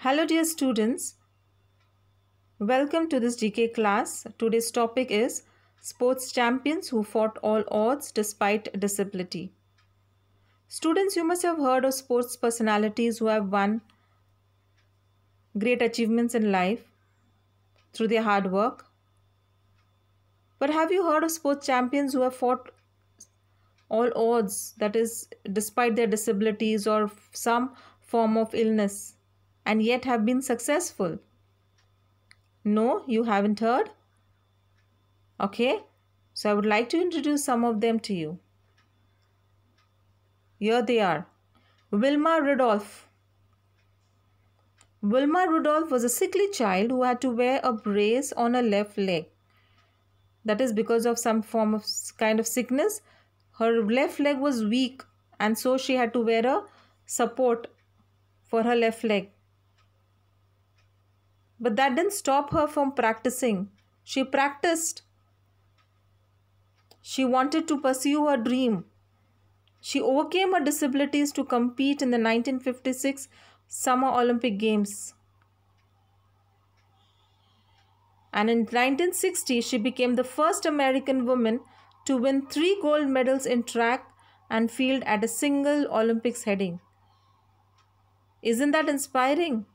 Hello, dear students. Welcome to this GK class. Today's topic is sports champions who fought all odds despite disability. Students, you must have heard of sports personalities who have won great achievements in life through their hard work. But have you heard of sports champions who have fought all odds, that is, despite their disabilities or some form of illness, and yet have been successful? No, you haven't heard? Okay, so I would like to introduce some of them to you. Here they are. Wilma Rudolph. Wilma Rudolph was a sickly child who had to wear a brace on her left leg. That is because of some form of kind of sickness. Her left leg was weak and so she had to wear a support for her left leg. But that didn't stop her from practicing. She practiced. She wanted to pursue her dream. She overcame her disabilities to compete in the 1956 Summer Olympic Games. And in 1960, she became the first American woman to win 3 gold medals in track and field at a single Olympics heading. Isn't that inspiring?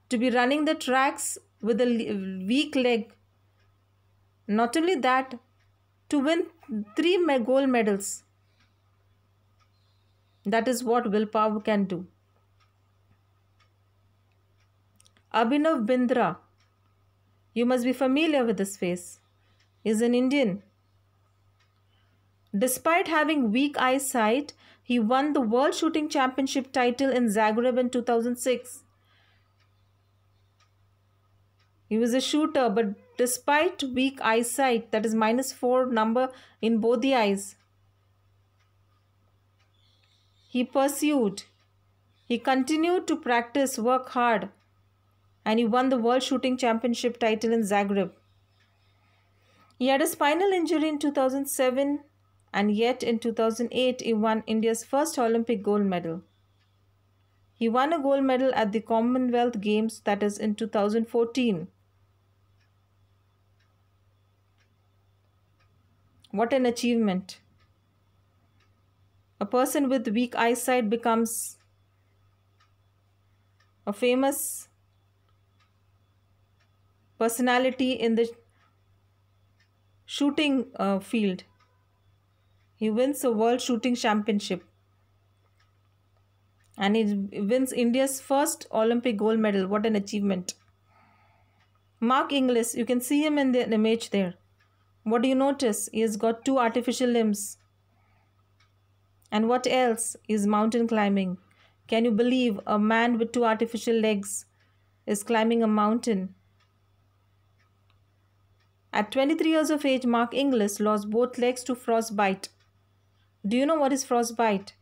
To be running the tracks with a weak leg. Not only that, to win 3 gold medals. That is what willpower can do. Abhinav Bindra, you must be familiar with this face, is an Indian. Despite having weak eyesight, he won the World Shooting Championship title in Zagreb in 2006. He was a shooter, but despite weak eyesight, that is -4 number in both the eyes, he pursued. He continued to practice, work hard, and he won the World Shooting Championship title in Zagreb. He had a spinal injury in 2007, and yet in 2008 he won India's first Olympic gold medal. He won a gold medal at the Commonwealth Games, that is in 2014. What an achievement. A person with weak eyesight becomes a famous personality in the shooting field. He wins a World Shooting Championship and he wins India's first Olympic gold medal. What an achievement. Mark Inglis, you can see him in the image there. What do you notice? He has got 2 artificial limbs. And what else? Is mountain climbing. Can you believe a man with 2 artificial legs is climbing a mountain? At 23 years of age, Mark Inglis lost both legs to frostbite. Do you know what is frostbite?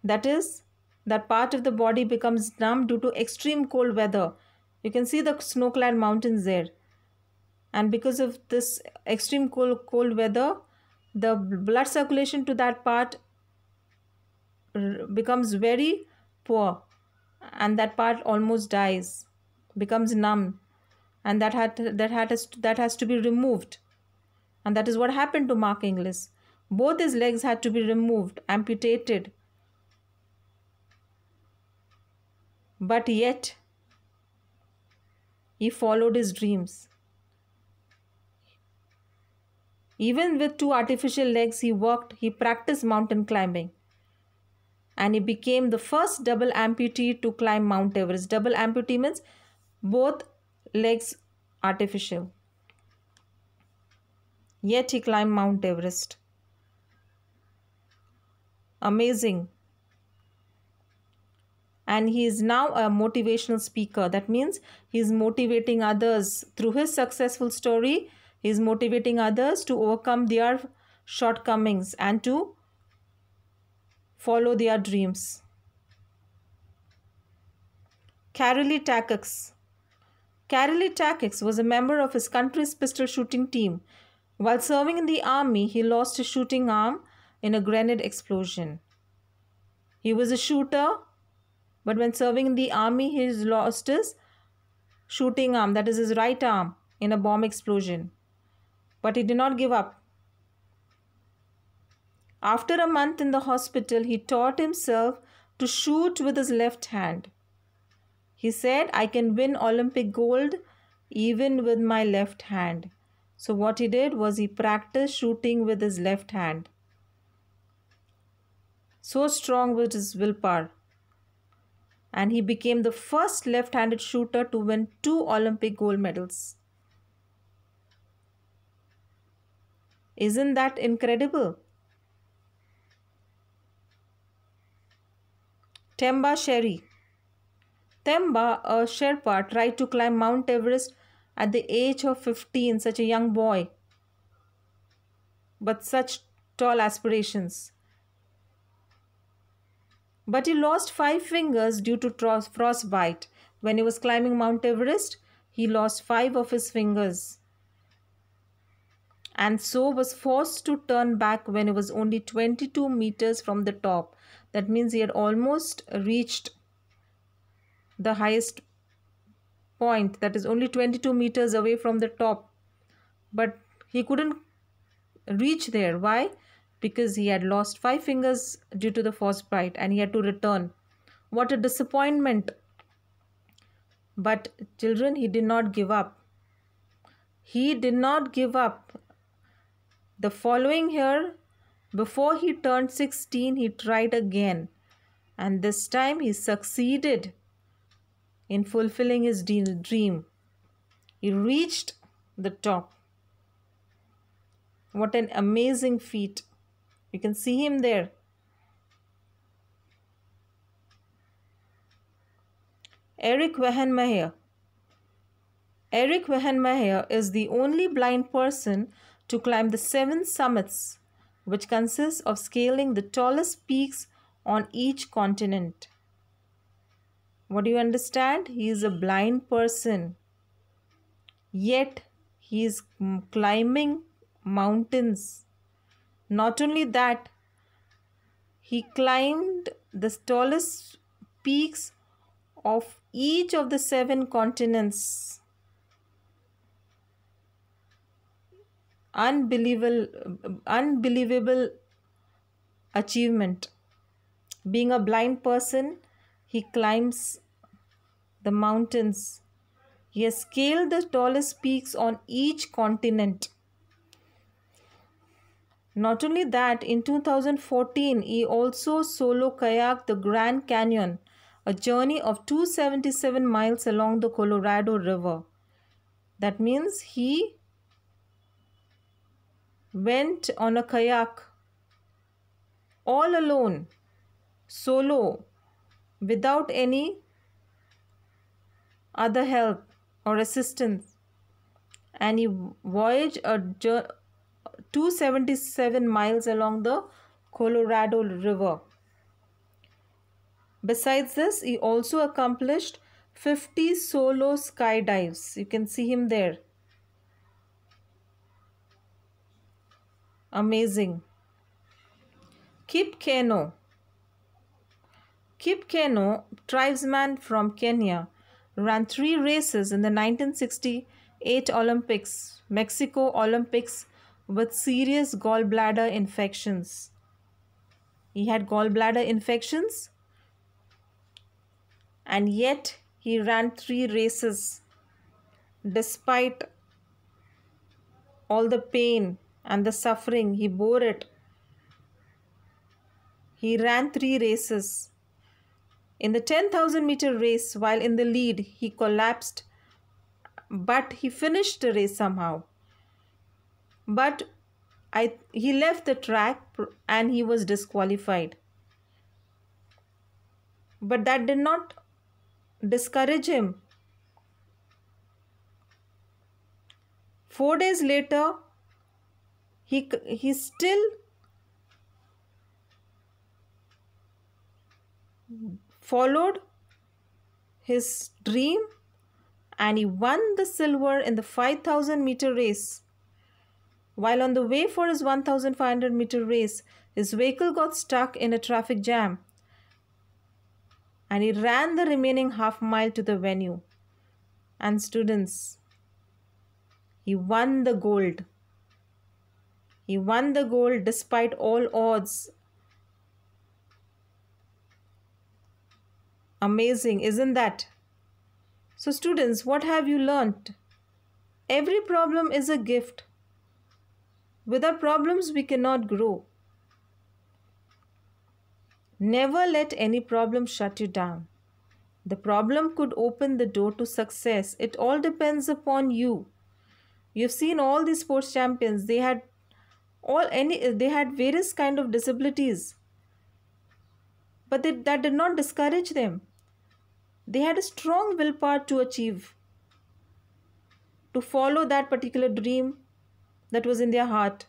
That is, that part of the body becomes numb due to extreme cold weather. You can see the snow-clad mountains there. And because of this extreme cold weather, the blood circulation to that part becomes very poor, and that part almost dies, becomes numb, and that has to be removed. And that is what happened to Mark Inglis. Both his legs had to be removed, amputated. But yet, he followed his dreams. Even with 2 artificial legs, he practiced mountain climbing. And he became the first double amputee to climb Mount Everest. Double amputee means both legs artificial. Yet he climbed Mount Everest. Amazing. And he is now a motivational speaker. That means he is motivating others. Through his successful story, he is motivating others to overcome their shortcomings and to follow their dreams. Kareli Takacs. Kareli Takacs was a member of his country's pistol shooting team. While serving in the army, he lost his shooting arm in a grenade explosion. He was a shooter, but when serving in the army, he lost his shooting arm, that is his right arm, in a bomb explosion. But he did not give up. After a month in the hospital, he taught himself to shoot with his left hand. He said, I can win Olympic gold even with my left hand. So what he did was he practiced shooting with his left hand. So strong was his willpower. And he became the first left-handed shooter to win 2 Olympic gold medals. Isn't that incredible? Temba Sherry. Temba, a Sherpa, tried to climb Mount Everest at the age of 15, such a young boy, but such tall aspirations. But he lost 5 fingers due to frostbite. When he was climbing Mount Everest, he lost 5 of his fingers, and so was forced to turn back when he was only 22 meters from the top. That means he had almost reached the highest point, that is only 22 meters away from the top, but he couldn't reach there. Why? Because he had lost 5 fingers due to the frostbite and he had to return. What a disappointment. But children, he did not give up. He did not give up. The following year, before he turned 16, he tried again, and this time he succeeded in fulfilling his dream. He reached the top. What an amazing feat. You can see him there. Erik Van Meyer. Erik Van Meyer is the only blind person to climb the 7 summits, which consists of scaling the tallest peaks on each continent. What do you understand? He is a blind person, yet he is climbing mountains. Not only that, he climbed the tallest peaks of each of the 7 continents. Unbelievable achievement. Being a blind person, he climbs the mountains. He has scaled the tallest peaks on each continent. Not only that, in 2014, he also solo kayaked the Grand Canyon, a journey of 277 miles along the Colorado River. That means he went on a kayak all alone, solo, without any other help or assistance, and he voyaged 277 miles along the Colorado River. Besides this, he also accomplished 50 solo skydives. You can see him there. Amazing. Kip Keino. Kip Keino, tribesman from Kenya, ran 3 races in the 1968 Mexico Olympics with serious gallbladder infections. He had gallbladder infections, and yet he ran 3 races despite all the pain and the suffering. He bore it. He ran 3 races. In the 10,000 meter race, while in the lead, he collapsed, but he finished the race somehow. But he left the track and he was disqualified. But that did not discourage him. 4 days later, he still followed his dream and he won the silver in the 5,000 meter race. While on the way for his 1,500 meter race, his vehicle got stuck in a traffic jam and he ran the remaining half mile to the venue. And students, he won the gold. He won the gold despite all odds. Amazing, isn't that? So students, what have you learnt? Every problem is a gift. Without problems, we cannot grow. Never let any problem shut you down. The problem could open the door to success. It all depends upon you. You've seen all these sports champions. They had various kind of disabilities, but that did not discourage them. They had a strong willpower to achieve, to follow that particular dream that was in their heart.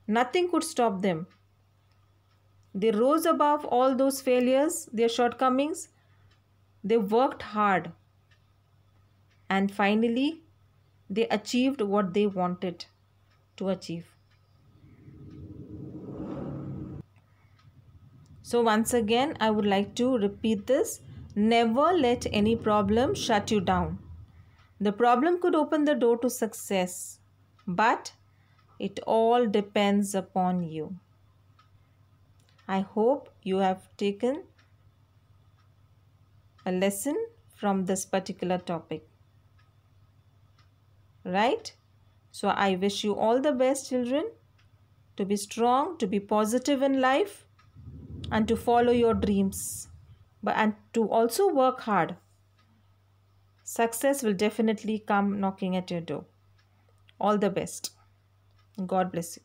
Nothing could stop them. They rose above all those failures, their shortcomings. They worked hard. And finally, they achieved what they wanted to achieve. So once again, I would like to repeat this. Never let any problem shut you down. The problem could open the door to success, but it all depends upon you. I hope you have taken a lesson from this particular topic. Right? So I wish you all the best, children, to be strong, to be positive in life, and to follow your dreams, and to also work hard. Success will definitely come knocking at your door. All the best. God bless you.